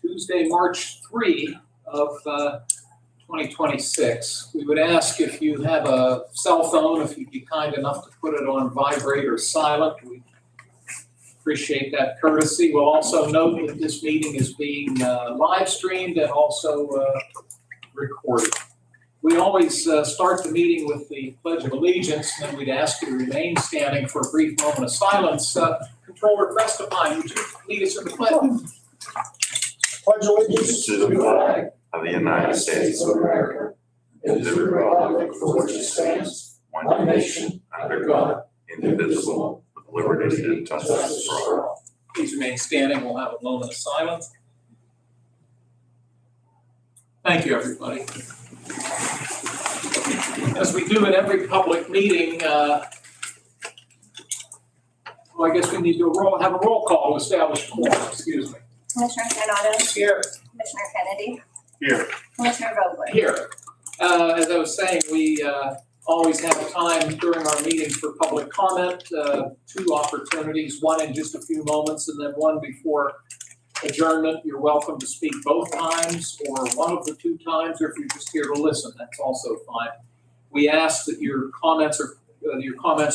Tuesday, March 3 of 2026. We would ask if you have a cell phone, if you'd be kind enough to put it on vibrate or silent. We appreciate that courtesy. We'll also note that this meeting is being live streamed and also recorded. We always start the meeting with the Pledge of Allegiance, and then we'd ask you to remain standing for a brief moment of silence. Controller Prestapine, would you lead us in the pledge? Pledge allegiance to the flag of the United States of America and to the republic for which it stands, one nation, under God, indivisible, with liberty and justice for all. Please remain standing. We'll have a moment of silence. Thank you, everybody. As we do at every public meeting, well, I guess we need to have a roll call to establish quorum. Excuse me. Commissioner Sinata? Here. Commissioner Kennedy? Here. Commissioner Vogler? Here. As I was saying, we always have time during our meetings for public comment, 2 opportunities, one in just a few moments and then one before adjournment. You're welcome to speak both times or one of the 2 times, or if you're just here to listen, that's also fine. We ask that your comments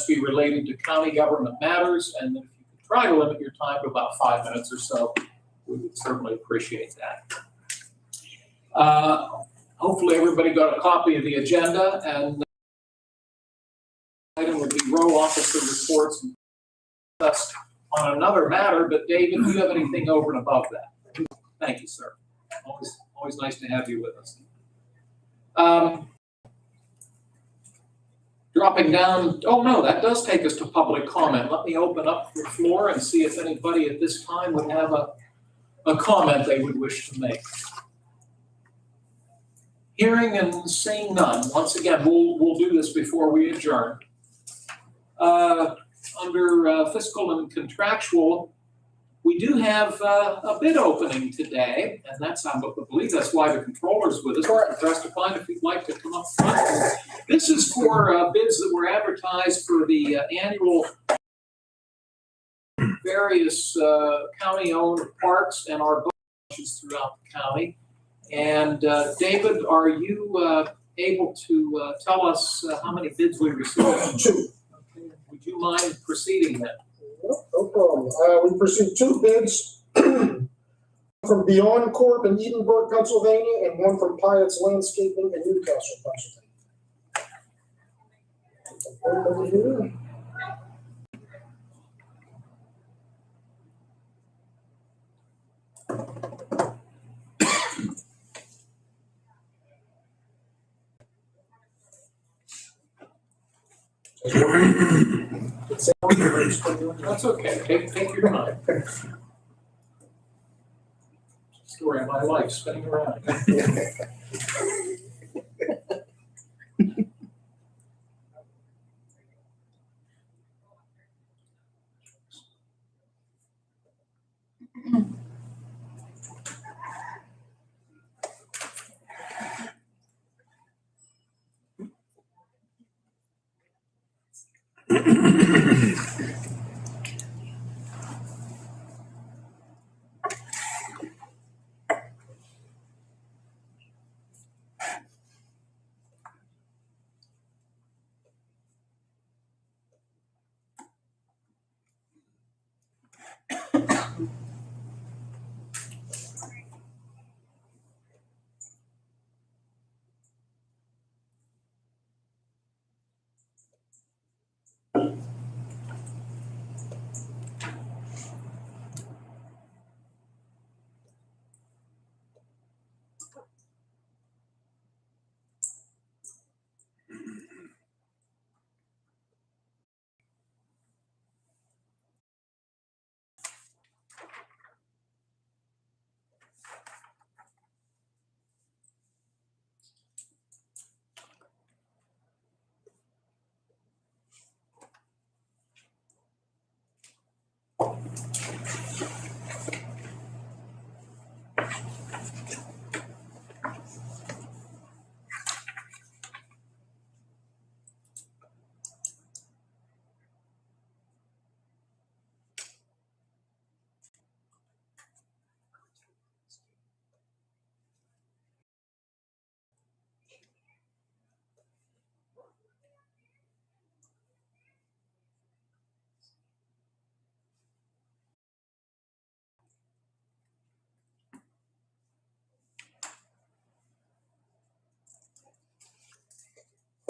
be related to county government matters, and if you could try to limit your time to about 5 minutes or so, we would certainly appreciate that. Hopefully everybody got a copy of the agenda, and the item would be row officer reports and discussed on another matter. But David, do you have anything over and above that? Thank you, sir. Always nice to have you with us. Dropping down, oh no, that does take us to public comment. Let me open up the floor and see if anybody at this time would have a comment they would wish to make. Hearing and seeing none. Once again, we'll do this before we adjourn. Under fiscal and contractual, we do have a bid opening today, and that's, I believe that's why the controller's with us. Mr. Prestapine, if you'd like to come up front. This is for bids that were advertised for the annual various county-owned parks and our budgets throughout the county. And David, are you able to tell us how many bids we received? 2. Okay. Would you mind proceeding then? No problem. We received 2 bids from Beyond Corp in Edinburgh, Pennsylvania, and one from Pyatt's Landscaping in Newcastle, Pennsylvania. That's okay. Take your time. Story of my life, spinning around.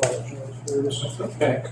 Okay.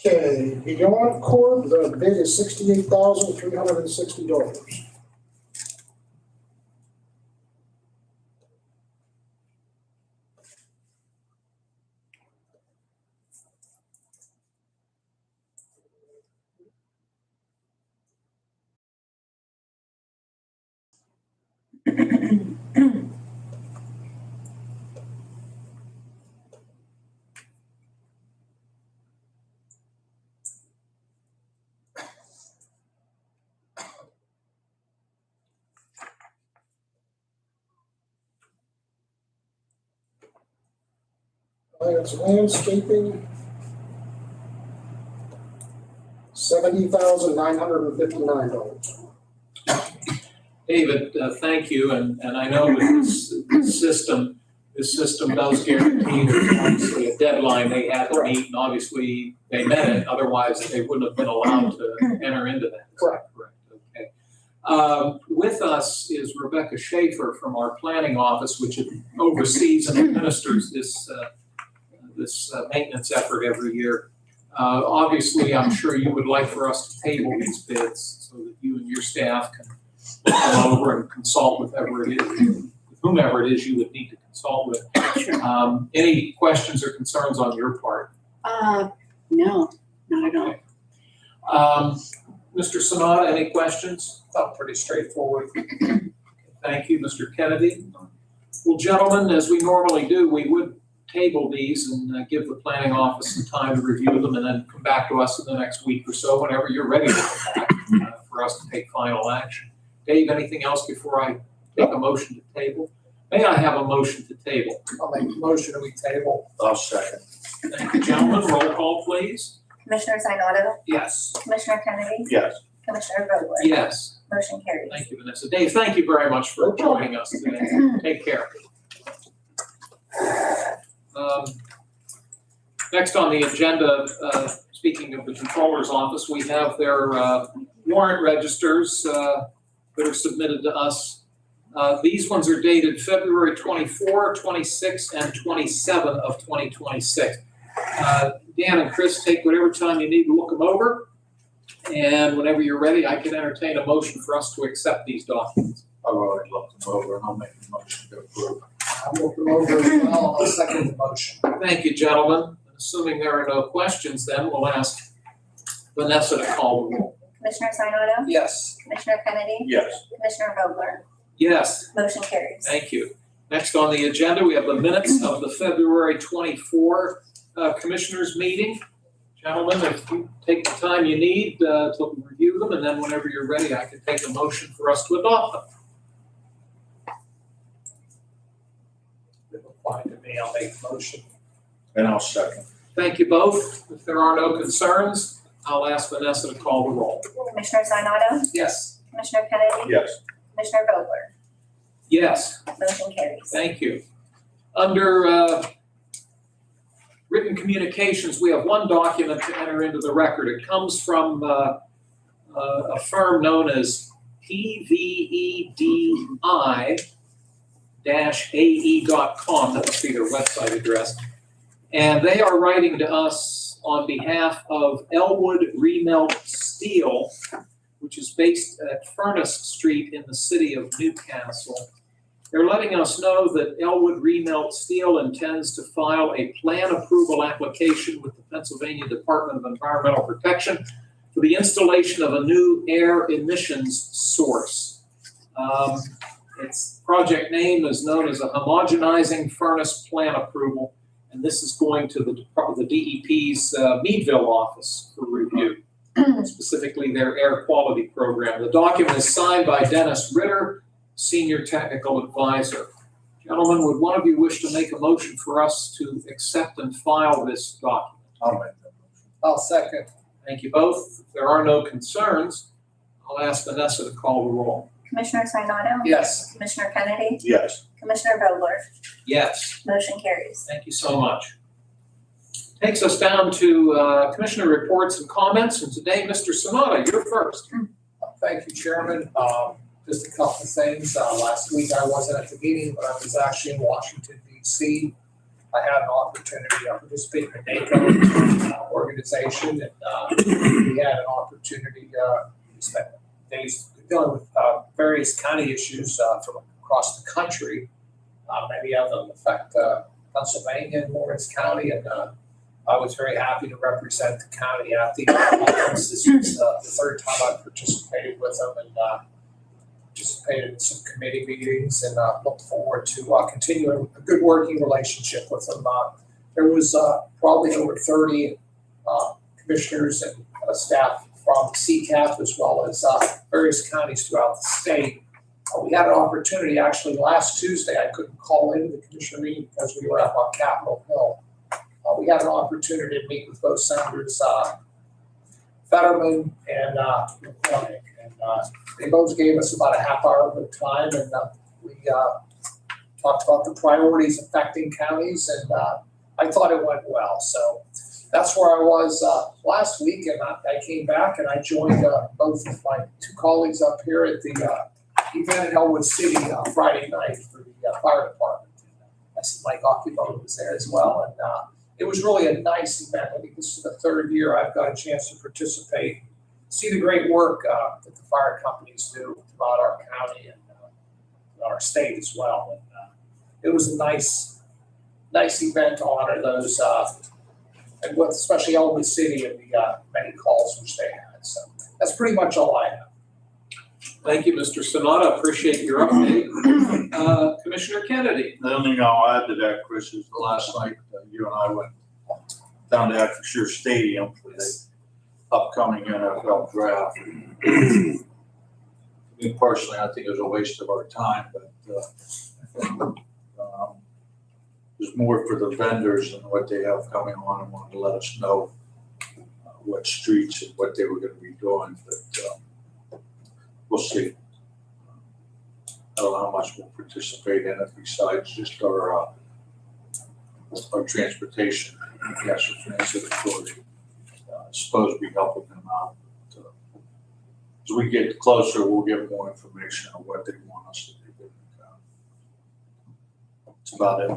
Okay, Beyond Court, the bid is $68,360. It's landscaping, $70,959. David, thank you, and I know that this system does guarantee there's obviously a deadline they had to meet, and obviously they met it, otherwise they wouldn't have been allowed to enter into that. Correct. Okay. With us is Rebecca Schaefer from our planning office, which oversees and administers this maintenance effort every year. Obviously, I'm sure you would like for us to table these bids so that you and your staff can look them over and consult with whomever it is you would need to consult with. Any questions or concerns on your part? No, not at all. Mr. Sonata, any questions? Oh, pretty straightforward. Thank you, Mr. Kennedy. Well, gentlemen, as we normally do, we would table these and give the planning office some time to review them and then come back to us in the next week or so whenever you're ready to come back for us to take final action. Dave, anything else before I take a motion to table? May I have a motion to table? I'll make the motion that we table. I'll second. Thank you, gentlemen. Roll call, please. Commissioner Sinata, Yes. Commissioner Kennedy, Yes. Commissioner Vogler, Yes. motion carries. Thank you, Vanessa. Dave, thank you very much for joining us today. Take care. Next on the agenda, speaking of the controller's office, we have their warrant registers that are submitted to us. These ones are dated February 24, 26, and 27 of 2026. Dan and Chris, take whatever time you need to look them over. And whenever you're ready, I can entertain a motion for us to accept these documents. I've already looked them over and I'll make a motion to approve. I'll look them over as well. I'll second the motion. Thank you, gentlemen. Assuming there are no questions, then we'll ask Vanessa to call the roll. Commissioner Sinata, Yes. Commissioner Kennedy, Yes. Commissioner Vogler, Yes, motion carries. thank you. Next on the agenda, we have the minutes of the February 24 Commissioners meeting. Gentlemen, if you take the time you need to review them, and then whenever you're ready, I can take a motion for us to adopt them. It'll apply to me. I'll make the motion. And I'll second. Thank you both. If there are no concerns, I'll ask Vanessa to call the roll. Commissioner Sinata, Yes. Commissioner Kennedy, Yes. Commissioner Vogler, Yes. motion carries. Thank you. Under written communications, we have one document to enter into the record. It comes from a firm known as PVEDI-AE.com. That must be their website address. And they are writing to us on behalf of Elwood Remelt Steel which is based at Furnace Street in the city of Newcastle. They're letting us know that Elwood Remelt Steel intends to file a plan approval application with the Pennsylvania Department of Environmental Protection for the installation of a new air emissions source. Its project name is known as a homogenizing furnace plan approval, and this is going to the DEP's Meadville office for review, specifically their air quality program. The document is signed by Dennis Ritter, Senior Technical Advisor. Gentlemen, would one of you wish to make a motion for us to accept and file this document? I'll make that motion. I'll second. Thank you both. If there are no concerns, I'll ask Vanessa to call the roll. Commissioner Sinata? Yes. Commissioner Kennedy? Yes. Commissioner Vogler? Yes, Motion carries. thank you so much. Takes us down to Commissioner reports and comments, and today, Mr. Sanada, you're first. Thank you, Chairman. Just a couple of things. Last week I wasn't at the meeting, but I was actually in Washington, D.C. I had an opportunity to participate in the NACO organization, and we had an opportunity to spend days dealing with various county issues from across the country. Many of them affect Pennsylvania and Lawrence County, and I was very happy to represent the county at the conference. This was the third time I participated with them, and participated in some committee meetings, and look forward to continuing a good working relationship with them. There was probably over 30 commissioners and staff from CCAP, as well as various counties throughout the state. We had an opportunity, actually last Tuesday, I couldn't call into the commissioner meeting because we were up on Capitol Hill. We had an opportunity to meet with both Senators Fetterman and McCormick, and they both gave us about a half hour of their time, and we talked about the priorities affecting counties, and I thought it went well. So that's where I was last week, and I came back and I joined both of my two colleagues up here at the event in Elwood City Friday night for the fire department. I see Mike Occhibone was there as well, and it was really a nice event. I think this is the third year I've got a chance to participate, see the great work that the fire companies do throughout our county and our state as well. And it was a nice event to honor those, and with especially Elwood City and the many calls which they had. So that's pretty much all I have. Thank you, Mr. Sanada. Appreciate your update. Commissioner Kennedy. The only thing I'll add to that, Chris, is last night you and I went down to Acrisure Stadium for the upcoming NFL draft. Me personally, I think it was a waste of our time, but I think there's more for the vendors and what they have coming on and wanted to let us know what streets and what they were going to be doing, but we'll see. I don't know how much we'll participate in it besides just our transportation, National Transit Authority. Supposed to be helping them out. As we get closer, we'll get more information on what they want us to do. That's about it.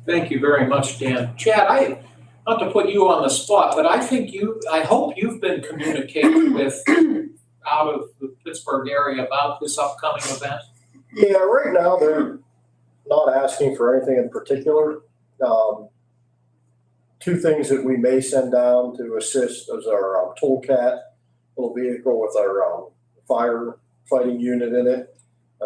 Thank you very much, Dan. Chad, not to put you on the spot, but I hope you've been communicating with out of the Pittsburgh area about this upcoming event. Yeah, right now they're not asking for anything in particular. Two things that we may send down to assist is our Toolcat little vehicle with our firefighting unit in it.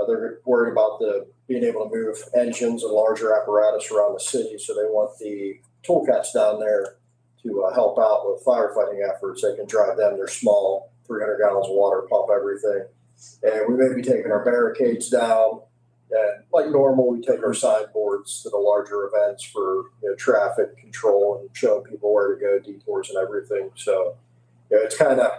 They're worried about being able to move engines and larger apparatus around the city, so they want the Toolcats down there to help out with firefighting efforts. They can drive them. They're small, 300 gallons of water, pump everything. And we may be taking our barricades down. And like normal, we take our signboards to the larger events for traffic control and showing people where to go, detours and everything. So it's kind of,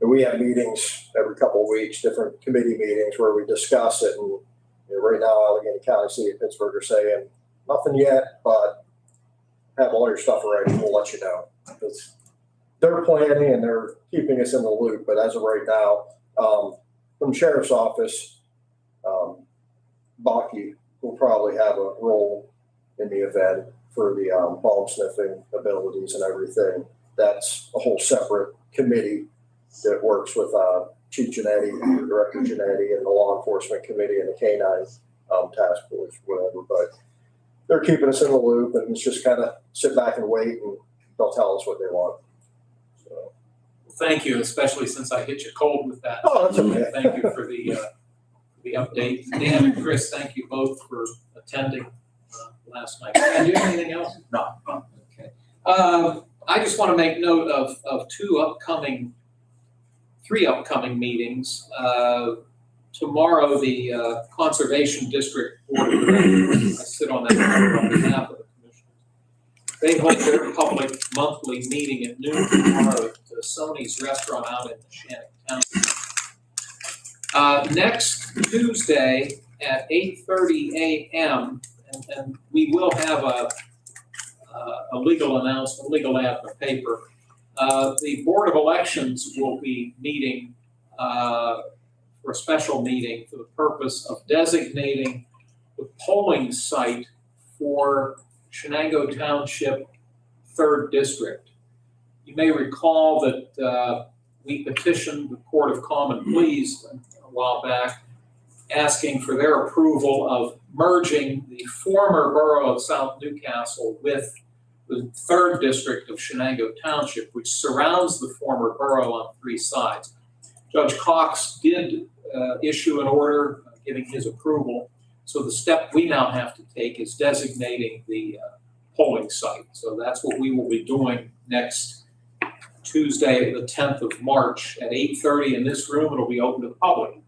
we have meetings every couple of weeks, different committee meetings where we discuss it. And right now, Allegheny County, City of Pittsburgh are saying nothing yet, but have all your stuff ready. We'll let you know. Because they're planning and they're keeping us in the loop. But as of right now, from the sheriff's office, Baki will probably have a role in the event for the bomb sniffing abilities and everything. That's a whole separate committee that works with Chief Janetti, Director Janetti, and the Law Enforcement Committee and the K-9 task force, whatever. But they're keeping us in the loop, and it's just kind of sit back and wait, and they'll tell us what they want. So. Thank you, especially since I hit you cold with that. Oh, that's okay. Thank you for the update. Dan and Chris, thank you both for attending last night. And do you have anything else? No. Okay. I just want to make note of three upcoming meetings. Tomorrow, the Conservation District Board of Directors, I sit on that board on behalf of the commissioners. They hold their public monthly meeting at noon tomorrow at Sony's Restaurant out in Shannon County. Next Tuesday at 8:30 a.m., and we will have a legal announcement, legal ad in the paper. The Board of Elections will be meeting for a special meeting for the purpose of designating the polling site for Shenango Township 3rd District. You may recall that we petitioned the Court of Common Pleas a while back, asking for their approval of merging the former borough of South Newcastle with the 3rd District of Shenango Township, which surrounds the former borough on 3 sides. Judge Cox did issue an order giving his approval. So the step we now have to take is designating the polling site. So that's what we will be doing next Tuesday, the 10th of March at 8:30 in this room. It'll be open to the public.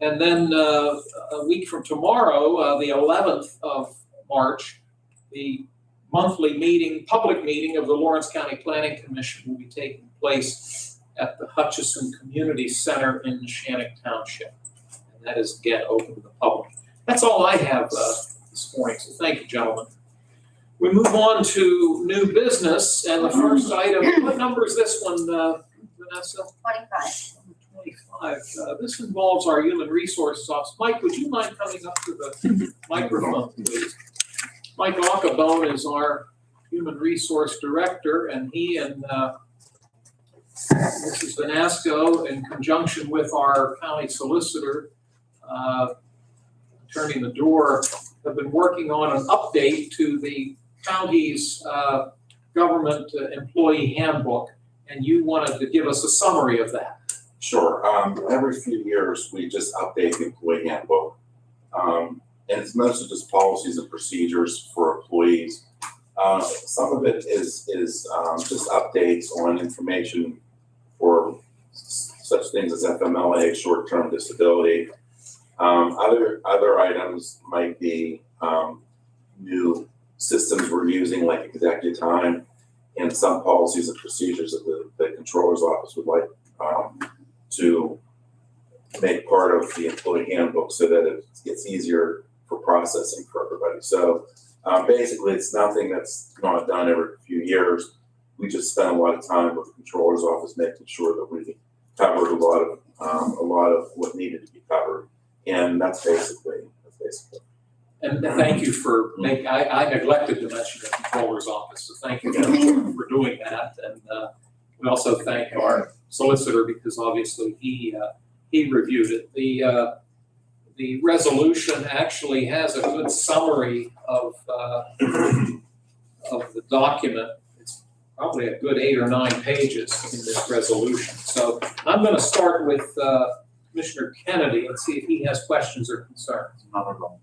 And then a week from tomorrow, the 11th of March, the monthly meeting, public meeting of the Lawrence County Planning Commission will be taking place at the Hutchison Community Center in Shannon Township. And that is, again, open to the public. That's all I have this morning, so thank you, gentlemen. We move on to new business, and the first item, what number is this one, Vanessa? 25. 25. This involves our Human Resources Office. Mike, would you mind coming up to the microphone, please? Mike Acabone is our Human Resource Director, and he and Mrs. Vanasco, in conjunction with our county solicitor, Attorney Medore, have been working on an update to the county's government employee handbook, and you wanted to give us a summary of that. Sure. Every few years, we just update the employee handbook. And it's mostly just policies and procedures for employees. Some of it is just updates on information for such things as FMLA, short-term disability. Other items might be new systems we're using, like executive time, and some policies and procedures that the controller's office would like to make part of the employee handbook so that it gets easier for processing for everybody. So basically, it's nothing that's not done every few years. We just spend a lot of time with the controller's office making sure that we covered a lot of what needed to be covered, and that's basically. And thank you for making, I neglected to mention the controller's office, so thank you for doing that. And we also thank our solicitor because obviously he reviewed it. The resolution actually has a good summary of the document. It's probably a good 8 or 9 pages in this resolution. So I'm going to start with Commissioner Kennedy and see if he has questions or concerns. Not at all.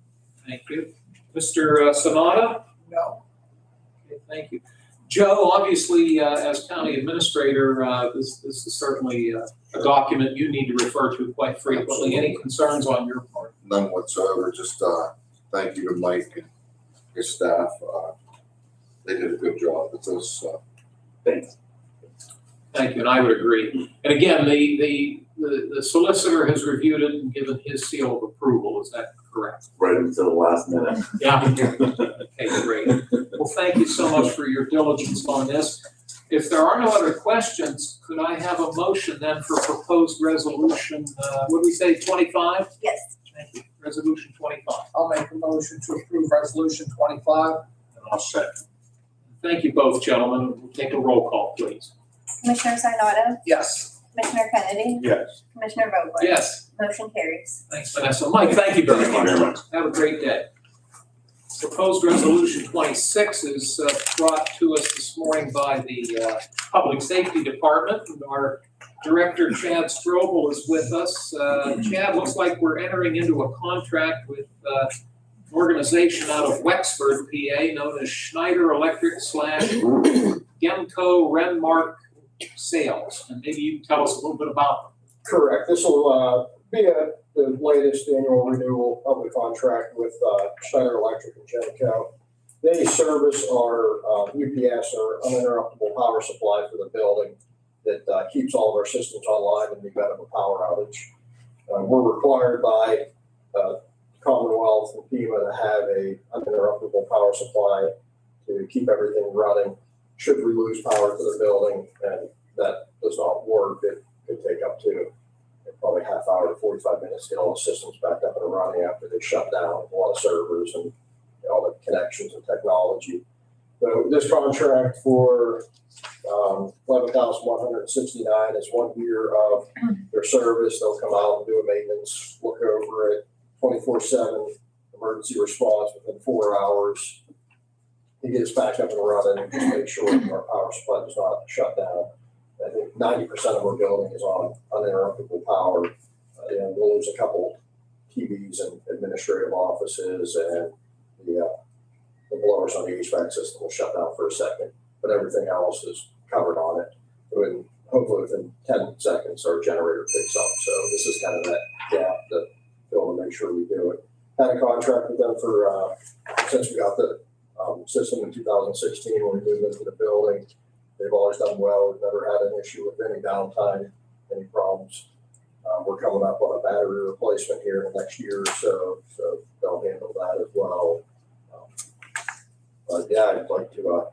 Thank you. Mr. Sonata? No. Okay, thank you. Joe, obviously, as county administrator, this is certainly a document you need to refer to quite frequently. Any concerns on your part? None whatsoever. Just thank you to Mike and his staff. They did a good job with this. Thanks. Thank you, and I would agree. And again, the solicitor has reviewed it and given his seal of approval. Is that correct? Right until the last minute. Yeah. Okay, great. Well, thank you so much for your diligence on this. If there are no other questions, could I have a motion then for proposed resolution, what did we say, 25? Yes. Thank you. Resolution 25. I'll make a motion to approve resolution 25. And I'll second. Thank you both, gentlemen. We'll take a roll call, please. Commissioner Sinata, Yes. Commissioner Kennedy? Yes. Commissioner Vogler? Yes. Motion carries. Thanks, Vanessa. Mike, thank you very Thank you very much. Have a great day. Proposed resolution 26 is brought to us this morning by the Public Safety Department. And our Director, Chad Strobel, is with us. Chad, looks like we're entering into a contract with an organization out of Wexford, PA, known as Schneider Electric / Gemco Renmark Sales. And maybe you can tell us a little bit about them. Correct. This will be the latest annual renewal of the contract with Schneider Electric and Genco. They service our UPS, or uninterruptible power supply for the building that keeps all of our systems online in the event of a power outage. We're required by Commonwealth and FEMA to have a uninterruptible power supply to keep everything running. Should we lose power to the building and that does not work, it could take up to probably half hour to 45 minutes to get all the systems back up and running after they shut down a lot of servers and all the connections and technology. So this contract for $11,169 is 1 year of their service. They'll come out and do a maintenance, look over it, 24/7 emergency response within 4 hours. He gets back up and running and just make sure our power supply does not shut down. I think 90% of our building is on uninterruptible power. And we'll lose a couple TVs and administrative offices, and the blowers on the HVAC system will shut down for a second, but everything else is covered on it. And hopefully within 10 seconds, our generator picks up. So this is kind of that gap to fill to make sure we do it. Had a contract with them for, since we got the system in 2016 when we moved into the building. They've always done well. We've never had an issue with any downtime, any problems. We're coming up on a battery replacement here in the next year or so they'll handle that as well. But yeah, I'd like to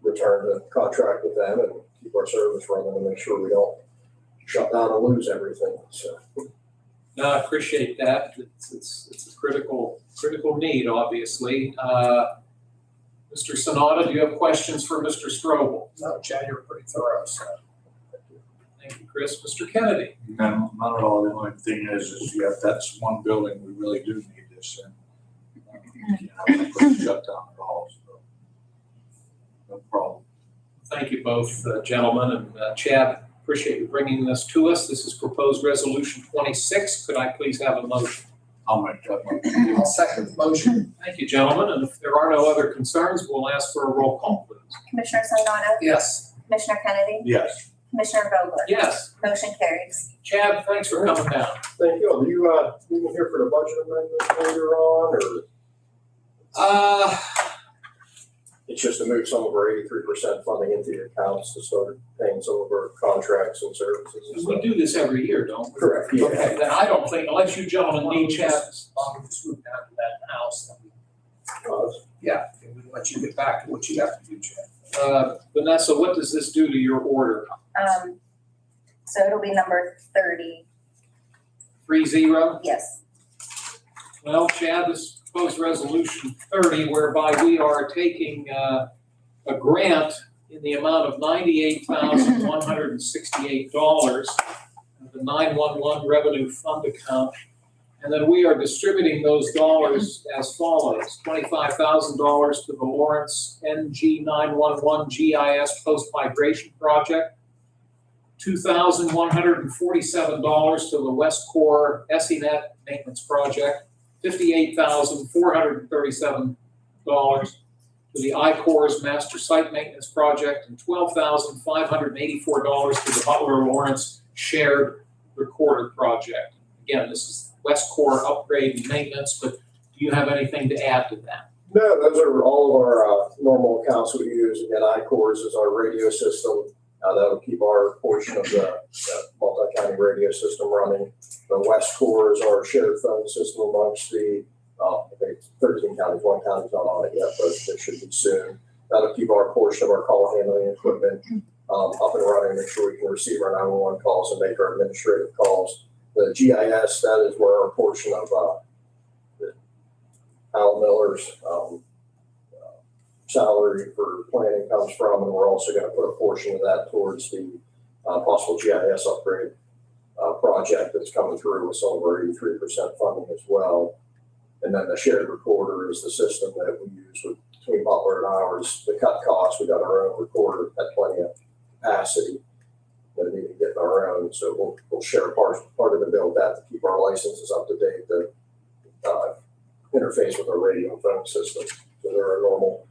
return the contract with them and keep our service running and make sure we don't shut down and lose everything. So. No, I appreciate that. It's a critical need, obviously. Mr. Sonata, do you have questions for Mr. Strobel? No, Chad, you were pretty thorough, so. Thank you, Chris. Mr. Kennedy? No, not at all. The only thing is yeah, that's one building we really do need this in. You can't shut down at all, so no problem. Thank you both, gentlemen. And Chad, appreciate you bringing this to us. This is proposed resolution 26. Could I please have a motion? I'll make that one. I'll second the motion. Thank you, gentlemen. And if there are no other concerns, we'll ask for a roll call, please. Commissioner Sanado? Yes. Commissioner Kennedy? Yes. Commissioner Vogler? Yes. Motion carries. Chad, thanks for coming down. Thank you. Are you even here for the budget amendment later on, or it's just to move some of our 83% funding into the accounts to start paying some of our contracts and services and We stuff? do this every year, don't we? Correct, yeah. Okay, then I don't think, unless you gentlemen need Chad's. Just move down to that house. And Uh, yeah, and we let you get back to what you have to do, Chad. Vanessa, what does this do to your order? So it'll be number 30. 3-0? Yes. Well, Chad, this is proposed resolution 30, whereby we are taking a grant in the amount of $98,168 of the 911 revenue fund account. And then we are distributing those dollars as follows: $25,000 to the Lawrence NG911 GIS post-migration project, $2,147 to the West Core SENet maintenance project, $58,437 to the I-Corps master site maintenance project, and $12,584 to the Butler Lawrence shared recorder project. Again, this is West Core upgrade and maintenance, but do you have anything to add to that? No, those are all of our normal accounts we use. Again, I-Corps is our radio system. That'll keep our portion of the multi-county radio system running. The West Core is our shared phone system amongst the, I think 13 counties. One county's not on it yet, but it should be soon. That'll keep our portion of our call handling equipment up and running, make sure we can receive our 911 calls and make our administrative calls. The GIS, that is where our portion of Al Miller's salary for planning comes from, and we're also going to put a portion of that towards the possible GIS upgrade project that's coming through with some of our 83% funding as well. And then the shared recorder is the system that we use between Butler and ours to cut costs. We got our own recorder at plenty of capacity. That need to get our own, so we'll share part of the bill with that to keep our licenses up to date, to interface with our radio and phone system. So there are normal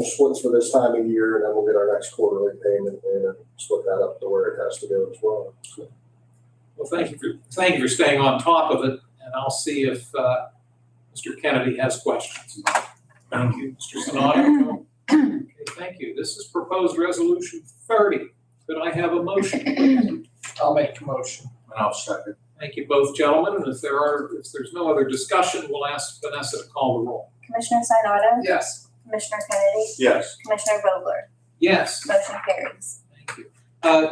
splits for this time of year, and then we'll get our next quarterly payment and split that up to where it has to go as well. So, Well, thank you for staying on top of it, and I'll see if Mr. Kennedy has questions. Thank you. Mr. Sonato? Okay, thank you. This is proposed resolution 30. Could I have a motion? I'll make a motion. And I'll second. Thank you both gentlemen, and if there's no other discussion, we'll ask Vanessa to call the roll. Commissioner Sinata, Yes. Commissioner Kennedy, Yes. Commissioner Vogler, Yes, motion carries. thank you.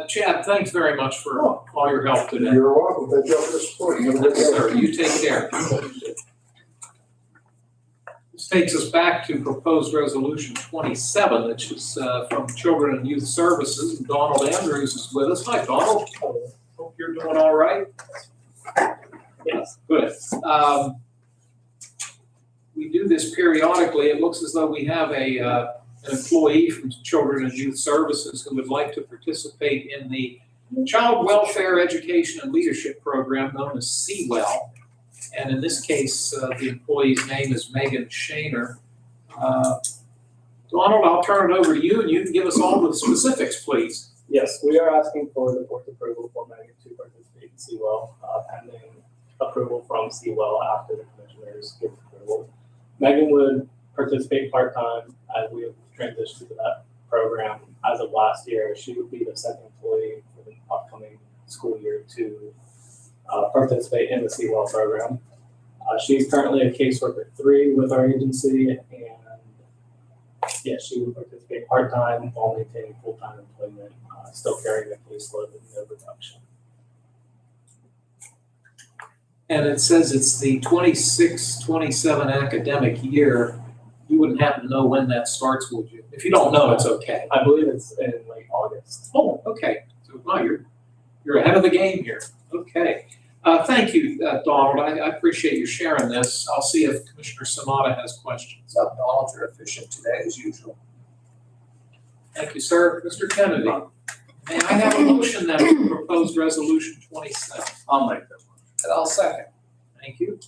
Chad, thanks very much for all your help today. You're welcome. Thank you for the support. Have a good Yes, day. sir. You take care. This takes us back to proposed resolution 27, which is from Children and Youth Services. Donald Andrews is with us. Hi, Donald. Hope you're doing all right. Yes, good. We do this periodically. It looks as though we have an employee from Children and Youth Services who would like to participate in the Child Welfare Education and Leadership Program known as CWEL. And in this case, the employee's name is Megan Shaner. Donald, I'll turn it over to you, and you can give us all the specifics, please. Yes, we are asking for the board's approval for Megan to participate in CWEL, pending approval from CWEL after the commissioners give approval. Megan would participate part-time as we have transitioned to that program. As of last year, she would be the second employee for the upcoming school year to participate in the CWEL program. She's currently a caseworker 3 with our agency, and yes, she would participate part-time while maintaining full-time employment, still carrying the caseload with no reduction. And it says it's the 26-27 academic year. You wouldn't happen to know when that starts, would you? If you don't know, it's okay. I believe it's in late August. Oh, okay. So, wow, you're ahead of the game here. Okay. Thank you, Donald. I appreciate you sharing this. I'll see if Commissioner Sanada has questions. So Donald, you're efficient today as usual. Thank you, sir. Mr. Kennedy, may I have a motion then for proposed resolution 27? I'll make that one. And I'll second. Thank you.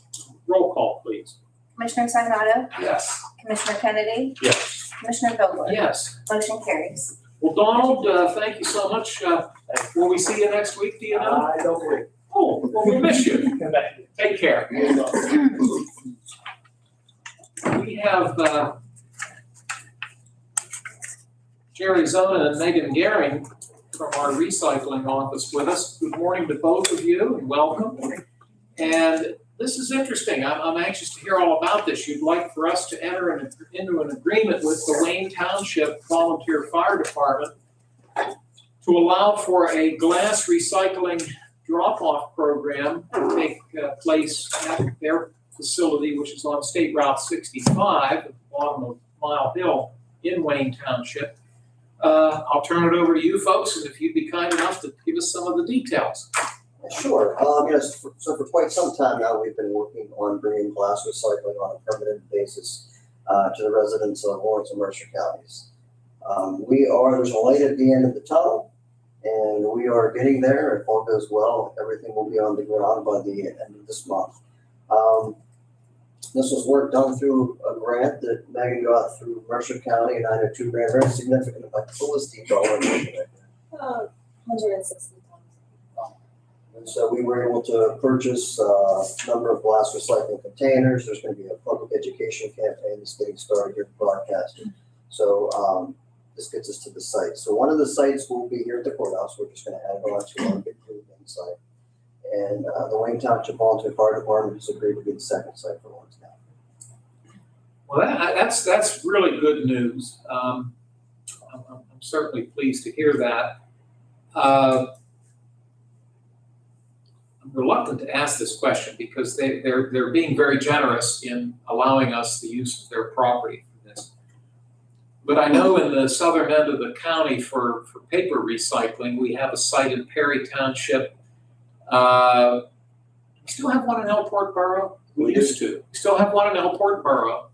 Roll call, please. Commissioner Sinata, Yes. Commissioner Kennedy, Yes. Commissioner Vogler, Yes. motion carries. Well, Donald, thank you so much. Will we see you next week, do you know? I don't believe. Oh, well, we miss you. Come back. Take care. We have Jerry Zona and Megan Gehring from our recycling office with us. Good morning to both of you and welcome. And this is interesting. I'm anxious to hear all about this. You'd like for us to enter into an agreement with the Wayne Township Volunteer Fire Department to allow for a glass recycling drop-off program to take place at their facility, which is on State Route 65 at the bottom of Mile Hill in Wayne Township. I'll turn it over to you folks, and if you'd be kind enough to give us some of the details. Sure. Yes, so for quite some time now, we've been working on bringing glass recycling on a permanent basis to the residents of Lawrence and Mercer counties. There's a light at the end of the tunnel, and we are getting there. If all goes well, everything will be on the ground by the end of this month. This was work done through a grant that Megan got through Mercer County, and I know 2 grand, very significant, if I could pull this detail. 160 tons. And so we were able to purchase a number of glass recycling containers. There's going to be a public education campaign that's getting started here broadcasting. So this gets us to the site. So one of the sites will be here at the courthouse. We're just going to add on to our big food site. And the Wayne Township Volunteer Fire Department has agreed to be the second site for Lawrence County. Well, that's really good news. I'm certainly pleased to hear that. I'm reluctant to ask this question because they're being very generous in allowing us the use of their property for this. But I know in the southern end of the county for paper recycling, we have a site in Perry Township. We still have one in Elport Borough? We used to. We still have one in Elport Borough.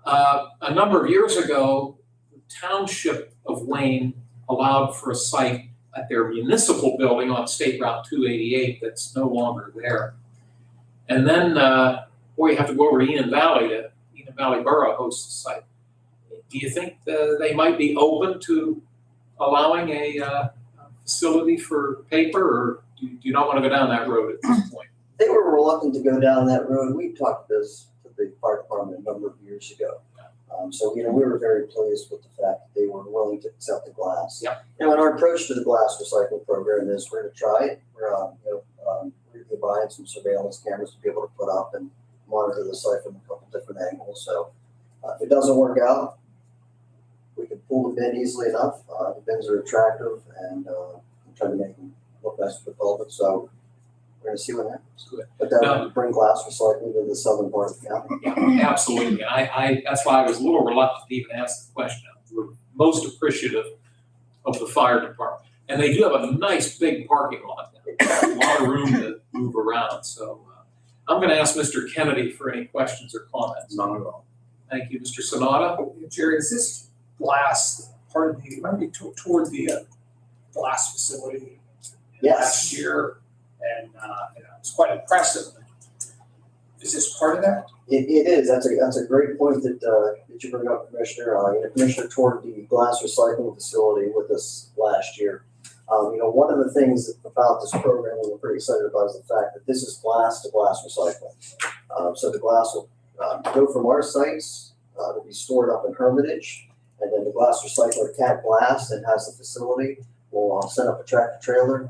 A number of years ago, the Township of Wayne allowed for a site at their municipal building on State Route 288 that's no longer there. And then, you have to go over to Enum Valley Borough hosts the site. Do you think they might be open to allowing a facility for paper, or do you not want to go down that road at this point? They were reluctant to go down that road. We talked this to the fire department a number of years ago. So, we were very pleased with the fact that they were willing to accept the glass. Yep. And our approach to the glass recycling program is we're going to try it. We're going to be buying some surveillance cameras to be able to put up and monitor the site from a couple different angles. So if it doesn't work out, we can pull the bin easily enough. The bins are attractive and try to make them look nice for the public. So we're going to see what happens. Good. But that would bring glass recycling to the southern part of the county. Yeah, absolutely. I that's why I was a little reluctant to even ask the question. We're most appreciative of the fire department. And they do have a nice big parking lot. A lot of room to move around. So I'm going to ask Mr. Kennedy for any questions or comments. None at all. Thank you, Mr. Sonata. Jerry, is this glass part of the, might be toward the glass facility Yes. last year? And it's quite impressive. Is this part of that? It is. That's a great point that you bring up, Commissioner. Commissioner toured the glass recycling facility with us last year. One of the things about this program we're pretty excited about is the fact that this is glass to glass recycling. So the glass will go from our sites to be stored up in Hermitage, and then the glass recycler, Cat Glass, that has the facility, will set up a tractor trailer,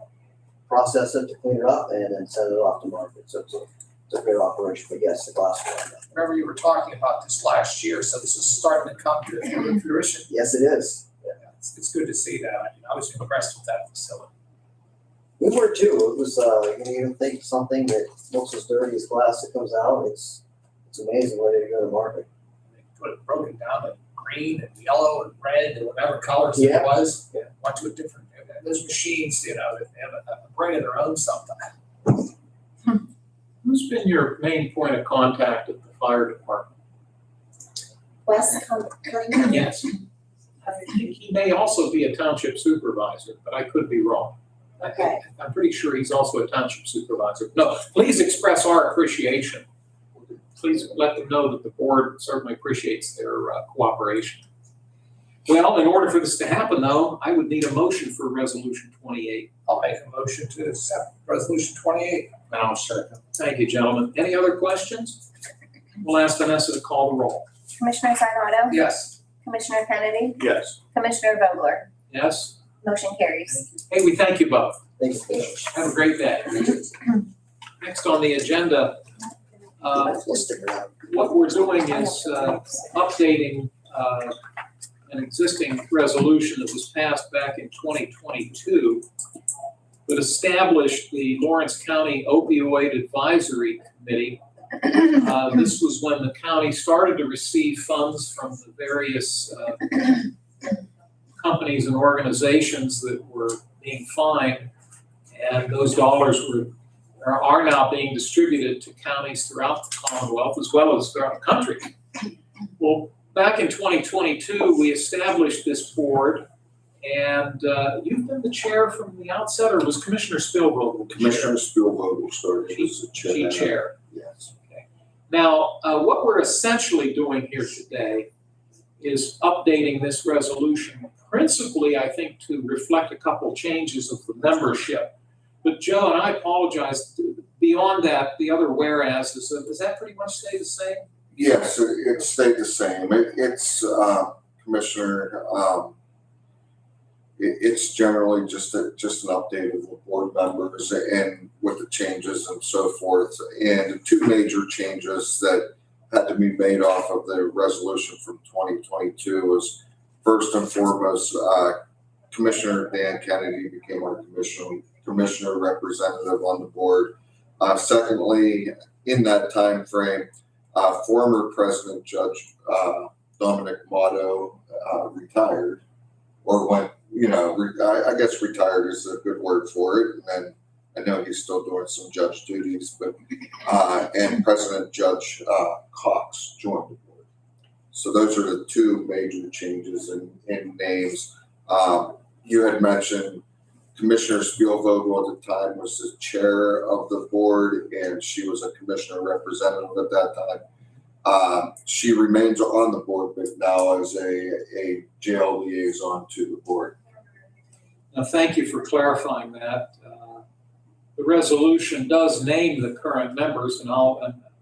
process it to clean it up, and then send it off to market. So it's a great operation. But yes, the glass will. Remember you were talking about this last year, so this is starting to come to fruition. Yes, it is. Yeah, it's good to see that. I was impressed with that facility. We were too. It was, you think something that looks as dirty as glass that comes out, it's amazing ready to go to market. They put it broken down in green and yellow and red and whatever colors Yeah. it was. Went to a different, those machines, they have a brain of their own sometimes. Who's been your main point of contact at the fire department? Wes Cunningham? Yes. I think he may also be a township supervisor, but I could be wrong. Okay. I'm pretty sure he's also a township supervisor. No, please express our appreciation. Please let them know that the board certainly appreciates their cooperation. Well, in order for this to happen, though, I would need a motion for Resolution 28. I'll make a motion to accept Resolution 28. And I'll second. Thank you, gentlemen. Any other questions? We'll ask Vanessa to call the roll. Commissioner Sinata? Yes. Commissioner Kennedy? Yes. Commissioner Vogler? Yes? Motion carries. Hey, we thank you both. Thank you, Commissioner. Have a great day. Next on the agenda, We'll stick around. what we're doing is updating an existing resolution that was passed back in 2022 that established the Lawrence County Opioid Advisory Committee. This was when the county started to receive funds from the various companies and organizations that were being fined, and those dollars are now being distributed to counties throughout the Commonwealth as well as throughout the country. Well, back in 2022, we established this board, and you've been the chair from the outset, or was Commissioner Spielvogel the chair? Commissioner Spielvogel started as the chair. Chair. Yes. Now, what we're essentially doing here today is updating this resolution, principally, I think, to reflect a couple changes of the membership. But Joe, and I apologize, beyond that, the other whereas, does that pretty much stay the same? Yes, it stayed the same. It's Commissioner, it's generally just an update of the board members and with the changes and so forth. And the two major changes that had to be made off of the resolution from 2022 was, first and foremost, Commissioner Dan Kennedy became our commissioner representative on the board. Secondly, in that time frame, former President Judge Dominic Motto retired, or went, I guess retired is a good word for it. And I know he's still doing some judge duties, but, and President Judge Cox joined the board. So those are the two major changes in names. You had mentioned Commissioner Spielvogel at the time was the chair of the board, and she was a commissioner representative at that time. She remains on the board, but now as a jail liaison to the board. Now, thank you for clarifying that. The resolution does name the current members, and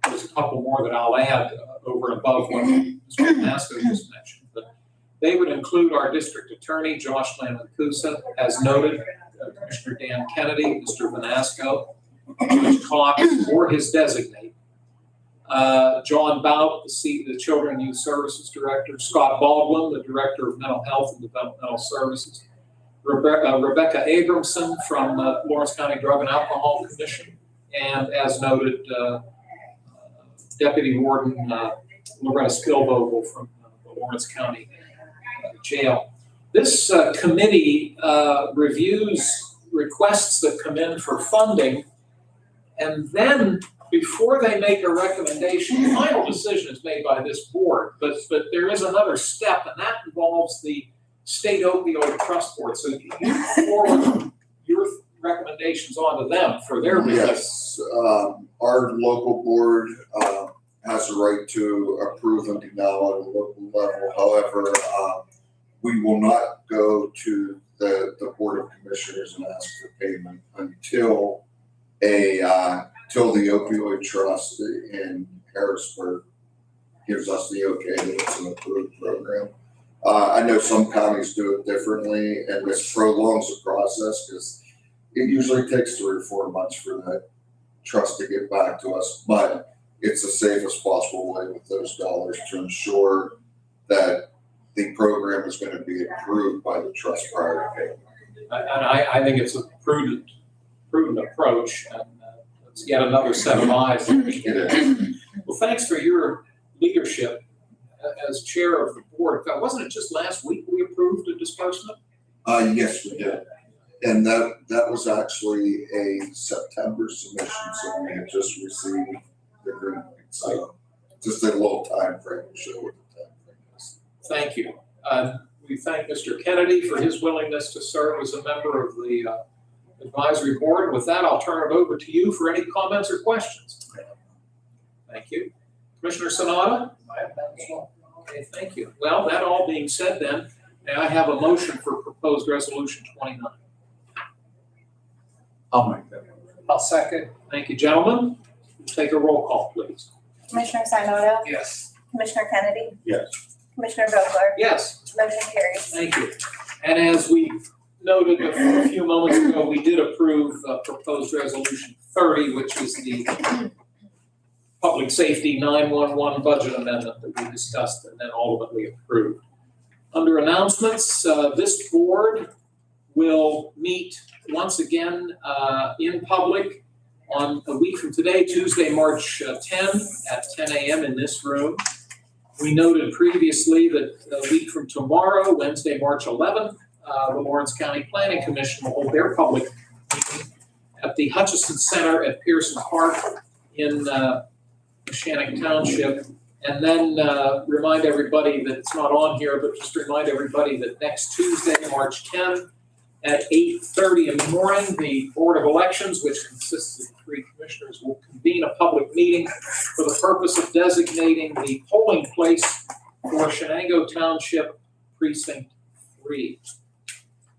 there's a couple more that I'll add over and above what Mr. Vanasco just mentioned. But they would include our district attorney, Josh Lamancusa, as noted, Commissioner Dan Kennedy, Mr. Vanasco, Judge Cox, or his designate, John Bout, the Children and Youth Services Director, Scott Baldwin, the Director of Mental Health and Developmental Services, Rebecca Abramson from Lawrence County Drug and Alcohol Commission, and as noted, Deputy Warden Loretta Spielvogel from the Lawrence County Jail. This committee reviews requests that come in for funding, and then before they make a recommendation, the final decision is made by this board, but there is another step, and that involves the State Opioid Trust Board. So you forward your recommendations onto them for their review. Yes, our local board has the right to approve and deny at a local level. However, we will not go to the Board of Commissioners and ask for payment until till the opioid trust in Harrisburg gives us the okay that it's an approved program. I know some counties do it differently, and this prolongs the process because it usually takes 3 or 4 months for that trust to get back to us. But it's the safest possible way with those dollars to ensure that the program is going to be approved by the trust prior to payment. And I think it's a prudent approach, and it's yet another set of eyes. Well, thanks for your leadership as chair of the board. Wasn't it just last week we approved a disbursement? Yes, we did. And that was actually a September submission, so we had just received the green light. So just a little time frame to show what the time frame is. Thank you. We thank Mr. Kennedy for his willingness to serve as a member of the advisory board. With that, I'll turn it over to you for any comments or questions. Thank you. Commissioner Sanada? I have none as well. Okay, thank you. Well, that all being said then, may I have a motion for proposed resolution 29? I'll make that. I'll second. Thank you, gentlemen. Take a roll call, please. Commissioner Sinata, Yes. Commissioner Kennedy, Yes. Commissioner Vogler, Yes. motion carries. Thank you. And as we noted a few moments ago, we did approve proposed resolution 30, which is the public safety 911 budget amendment that we discussed and then ultimately approved. Under announcements, this board will meet once again in public on a week from today, Tuesday, March 10 at 10 a.m. in this room. We noted previously that a week from tomorrow, Wednesday, March 11th, the Lawrence County Planning Commission will hold their public meeting at the Hutchison Center at Pearson Park in Shannon Township. And then remind everybody that it's not on here, but just remind everybody that next Tuesday, March 10th at 8:30 in the morning, the Board of Elections, which consists of 3 commissioners, will convene a public meeting for the purpose of designating the polling place for Shenango Township Precinct 3.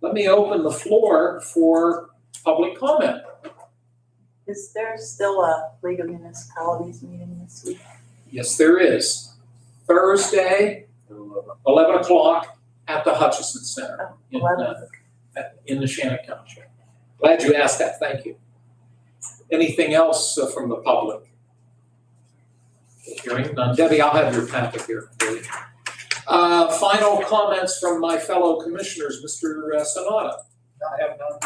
Let me open the floor for public comment. Is there still a League of Municipalities meeting this week? Yes, there is. Thursday, 11 o'clock at the Hutchison Center in the Shannon Township. Glad you asked that. Thank you. Anything else from the public? Hearing none. Debbie, I'll have your packet here for you. Final comments from my fellow commissioners, Mr. Sanada. I have none.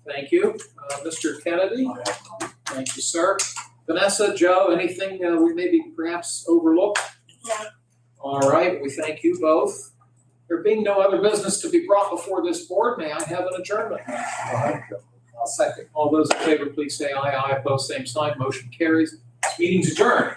Thank you. Mr. Kennedy? Thank you, sir. Vanessa, Joe, anything we maybe perhaps overlooked? No. All right, we thank you both. There being no other business to be brought before this board, may I have an adjournment? I'll second. All those in favor, please say aye. Aye, opposed, same sign. Motion carries. This meeting's adjourned.